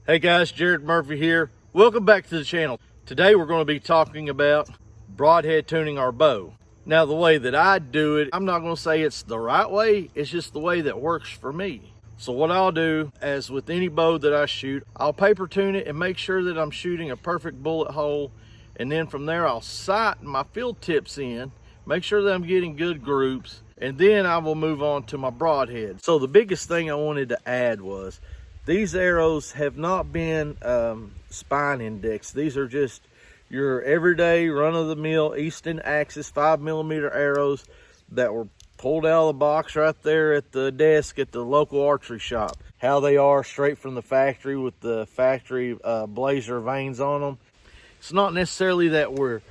Hey guys, Jared Murphy here. Welcome back to the channel. Today we're going to be talking about broadhead tuning our bow. Now the way that I do it, I'm not going to say it's the right way, it's just the way that works for me. So what I'll do, as with any bow that I shoot, I'll paper tune it and make sure that I'm shooting a perfect bullet hole. And then from there I'll sight my field tips in, make sure that I'm getting good groups, and then I will move on to my broadhead. So the biggest thing I wanted to add was, these arrows have not been spine indexed. These are just your everyday run-of-the-mill Easton Axis 5mm arrows that were pulled out of the box right there at the desk at the local archery shop. How they are, straight from the factory with the factory blazer vanes on them. It's not necessarily that we're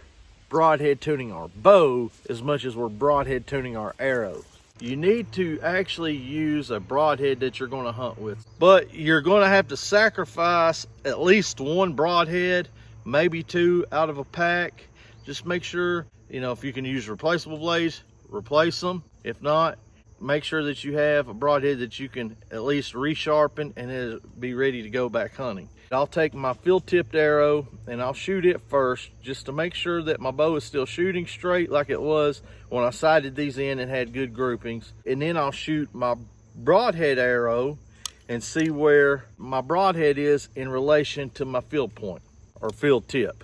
broadhead tuning our bow as much as we're broadhead tuning our arrows. You need to actually use a broadhead that you're going to hunt with, but you're going to have to sacrifice at least one broadhead, maybe two out of a pack. Just make sure, if you can use replaceable blades, replace them. If not, make sure that you have a broadhead that you can at least resharpen and it'll be ready to go back hunting. I'll take my field tipped arrow and I'll shoot it first, just to make sure that my bow is still shooting straight like it was when I sighted these in and had good groupings. And then I'll shoot my broadhead arrow and see where my broadhead is in relation to my field point or field tip.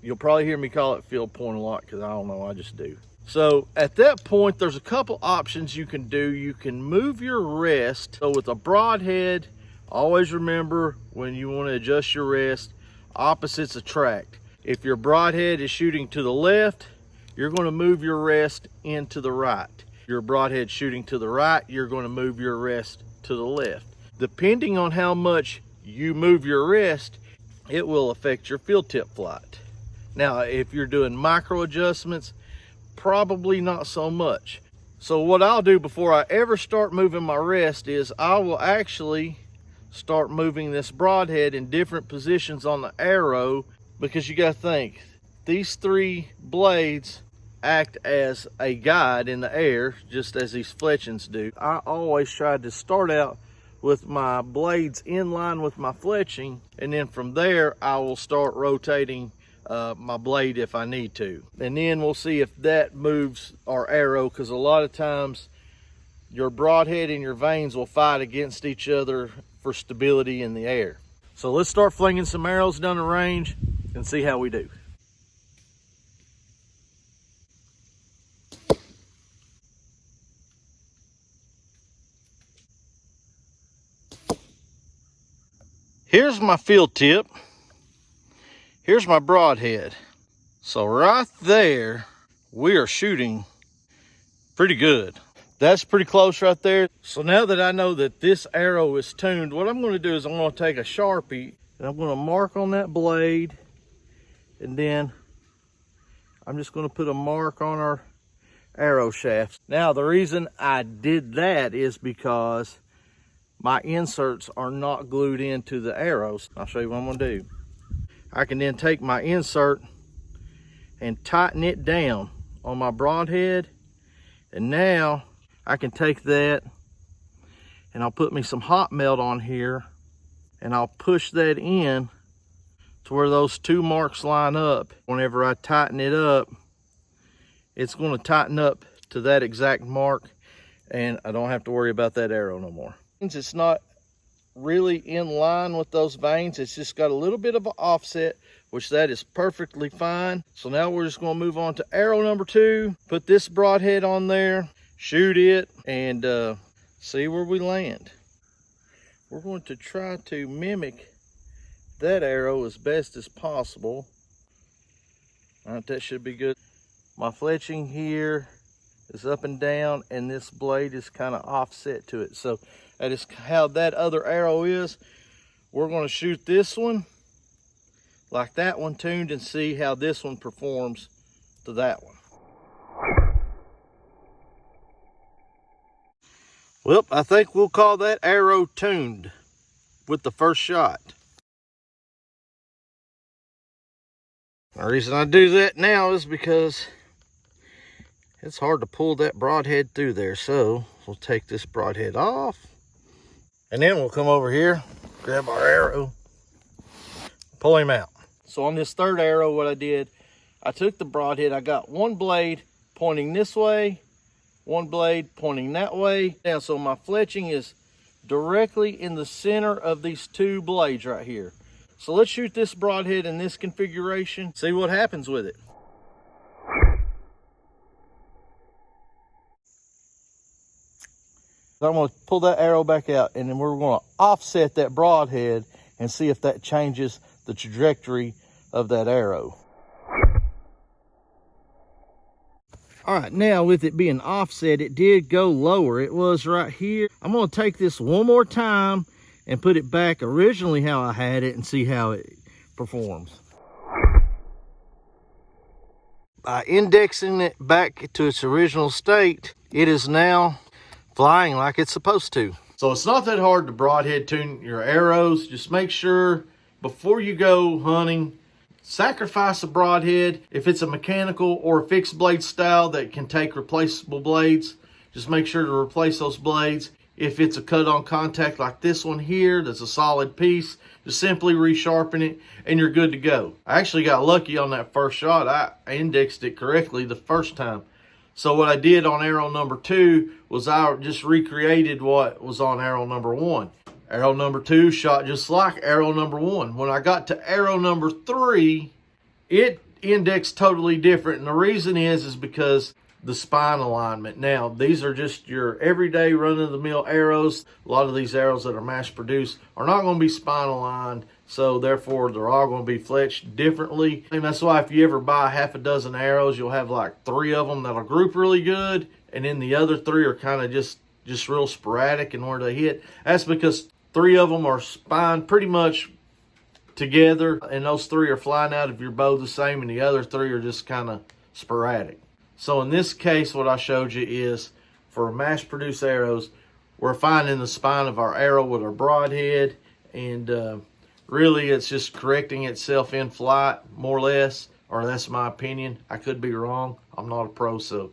You'll probably hear me call it field point a lot because I don't know, I just do. So at that point, there's a couple options you can do. You can move your rest. So with a broadhead, always remember, when you want to adjust your rest, opposites attract. If your broadhead is shooting to the left, you're going to move your rest into the right. If your broadhead shooting to the right, you're going to move your rest to the left. Depending on how much you move your rest, it will affect your field tip flight. Now, if you're doing micro adjustments, probably not so much. So what I'll do before I ever start moving my rest is I will actually start moving this broadhead in different positions on the arrow, because you got to think, these three blades act as a guide in the air, just as these fletchings do. I always tried to start out with my blades in line with my fletching, and then from there I will start rotating my blade if I need to. And then we'll see if that moves our arrow, because a lot of times your broadhead and your vanes will fight against each other for stability in the air. So let's start flinging some arrows down the range and see how we do. Here's my field tip. Here's my broadhead. So right there, we are shooting pretty good. That's pretty close right there. So now that I know that this arrow is tuned, what I'm going to do is I'm going to take a Sharpie and I'm going to mark on that blade, and then I'm just going to put a mark on our arrow shafts. Now the reason I did that is because my inserts are not glued into the arrows. I'll show you what I'm going to do. I can then take my insert and tighten it down on my broadhead, and now I can take that and I'll put me some hot melt on here, and I'll push that in to where those two marks line up. Whenever I tighten it up, it's going to tighten up to that exact mark, and I don't have to worry about that arrow no more. It's not really in line with those vanes, it's just got a little bit of an offset, which that is perfectly fine. So now we're just going to move on to arrow number 2, put this broadhead on there, shoot it, and see where we land. We're going to try to mimic that arrow as best as possible. All right, that should be good. My fletching here is up and down, and this blade is kind of offset to it. So that is how that other arrow is. We're going to shoot this one like that one tuned and see how this one performs to that one. Well, I think we'll call that arrow tuned with the first shot. The reason I do that now is because it's hard to pull that broadhead through there. So we'll take this broadhead off, and then we'll come over here, grab our arrow, pull him out. So on this third arrow, what I did, I took the broadhead, I got one blade pointing this way, one blade pointing that way. Now, so my fletching is directly in the center of these two blades right here. So let's shoot this broadhead in this configuration, see what happens with it. I'm going to pull that arrow back out, and then we're going to offset that broadhead and see if that changes the trajectory of that arrow. All right, now with it being offset, it did go lower. It was right here. I'm going to take this one more time and put it back originally how I had it and see how it performs. By indexing it back to its original state, it is now flying like it's supposed to. So it's not that hard to broadhead tune your arrows. Just make sure before you go hunting, sacrifice a broadhead. If it's a mechanical or a fixed blade style that can take replaceable blades, just make sure to replace those blades. If it's a cut on contact like this one here, that's a solid piece, just simply resharpen it and you're good to go. I actually got lucky on that first shot. I indexed it correctly the first time. So what I did on arrow number 2 was I just recreated what was on arrow number 1. Arrow number 2 shot just like arrow number 1. When I got to arrow number 3, it indexed totally different. And the reason is because the spine alignment. Now, these are just your everyday run-of-the-mill arrows. A lot of these arrows that are mass-produced are not going to be spine aligned. So therefore, they're all going to be fletched differently. And that's why if you ever buy half a dozen arrows, you'll have like 3 of them that'll group really good. And then the other 3 are kind of just real sporadic in where they hit. That's because 3 of them are spine pretty much together. And those 3 are flying out of your bow the same. And the other 3 are just kind of sporadic. So in this case, what I showed you is for mass-produced arrows, we're finding the spine of our arrow with our broadhead. And really, it's just correcting itself in flight, more or less, or that's my opinion. I could be wrong. I'm not a pro, so,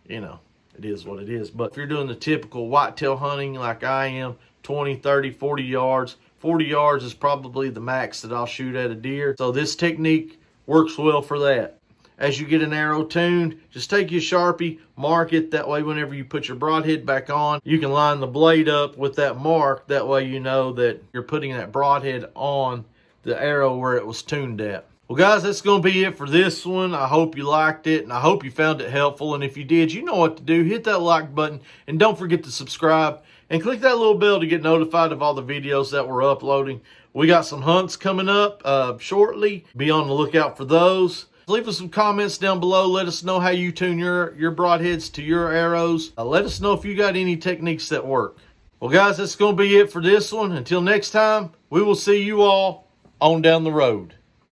you know, it is what it is. But if you're doing the typical whitetail hunting like I am, 20, 30, 40 yards, 40 yards is probably the max that I'll shoot at a deer. So this technique works well for that. As you get an arrow tuned, just take your Sharpie, mark it. That way, whenever you put your broadhead back on, you can line the blade up with that mark. That way you know that you're putting that broadhead on the arrow where it was tuned at. Well, guys, that's going to be it for this one. I hope you liked it, and I hope you found it helpful. And if you did, you know what to do. Hit that like button, and don't forget to subscribe. And click that little bell to get notified of all the videos that we're uploading. We got some hunts coming up shortly. Be on the lookout for those. Leave us some comments down below. Let us know how you tune your broadheads to your arrows. Let us know if you got any techniques that work. Well, guys, that's going to be it for this one. Until next time, we will see you all on down the road.